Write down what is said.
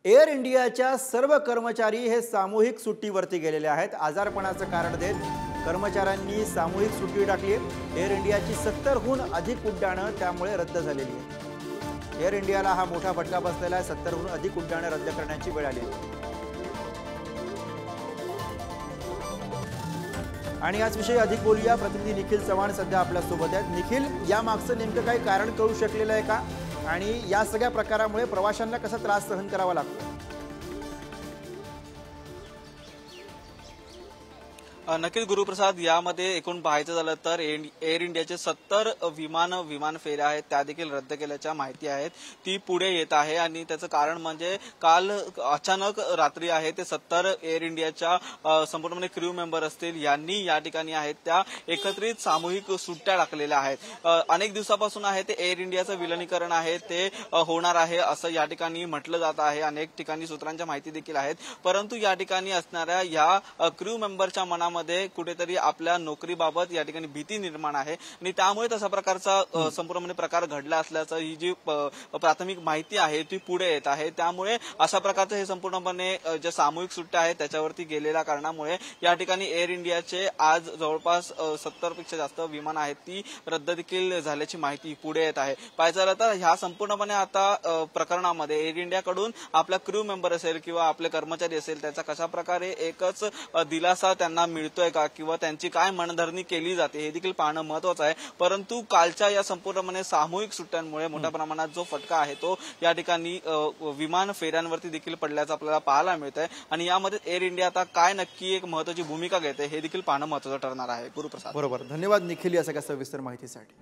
Air इंडियाच्या सर्व कर्मचारी हे सामूहिक सुट्टीवरती गेलेले आहेत। आजारपणाचं कारण देत कर्मचाऱ्यांनी सामूहिक सुट्टी टाकली आहे। एअर इंडियाची 70हून अधिक उड्डाणं त्यामुळे रद्द झालेली आहेत। एअर इंडियाला हा मोठा फटका बसलेला आहे। 70हून अधिक उड्डाणं रद्द करण्याची वेळ आली आहे। आणि याच विषयी अधिक बोलूया। प्रतिनिधी निखिल चव्हाण सध्या आपल्या सोबत आहेत। निखिल, या मागचं नेमकं काही कारण कळू शकलेलं आहे का आणि या सगळ्या प्रकारामुळे प्रवाशांना कसा त्रास सहन करावा लागतो? नक्कीच गुरुप्रसाद, यामध्ये एकूण पाहायचं झालं तर एअर इंडियाचे 70 विमान फेऱ्या आहेत त्या देखील रद्द केल्याच्या माहिती आहेत ती पुढे येत आहे। आणि त्याचं कारण म्हणजे काल अचानक रात्री आहे ते 70 एअर इंडियाच्या संपूर्णपणे क्रू मेंबर असतील यांनी या ठिकाणी आहेत त्या एकत्रित सामूहिक सुट्ट्या टाकलेल्या आहेत। अनेक दिवसापासून आहे ते एअर इंडियाचं विलिनीकरण आहे ते होणार आहे असं या ठिकाणी म्हटलं जात आहे। अनेक ठिकाणी सूत्रांच्या माहिती देखील आहेत, परंतु या ठिकाणी असणाऱ्या या क्रू मेंबरच्या मनामध्ये कुठेतरी आपल्या नोकरीबाबत या ठिकाणी भीती निर्माण आहे आणि त्यामुळे तसा प्रकारचा संपूर्णपणे प्रकार घडला असल्याचं ही जी प्राथमिक माहिती आहे ती पुढे येत आहे। त्यामुळे अशा प्रकारचं हे संपूर्णपणे जे सामूहिक सुट्ट्या आहेत त्याच्यावरती गेलेल्या कारणामुळे या ठिकाणी एअर इंडियाचे आज जवळपास 70 पेक्षा जास्त विमान आहेत ती रद्द देखील झाल्याची माहिती पुढे येत आहे। पाहायचं झालं तर ह्या संपूर्णपणे आता प्रकरणामध्ये एअर इंडियाकडून आपला क्रू मेंबर असेल किंवा आपले कर्मचारी असेल त्याचा कशा प्रकारे एकच दिलासा त्यांना मिळतोय का किंवा त्यांची काय मनधरणी केली जाते हे देखील पाहणं महत्त्वाचं आहे। परंतु कालच्या या संपूर्णपणे सामूहिक सुट्ट्यांमुळे मोठ्या प्रमाणात जो फटका आहे तो या ठिकाणी विमान फेऱ्यांवरती देखील पडल्याचं आपल्याला पाहायला मिळत आहे आणि यामध्ये एअर इंडिया आता काय नक्की एक महत्त्वाची भूमिका घेते हे देखील पाहणं महत्त्वाचं ठरणार आहे। गुरुप्रसाद, बरोबर, धन्यवाद निखिल या सगळ्या सविस्तर माहितीसाठी।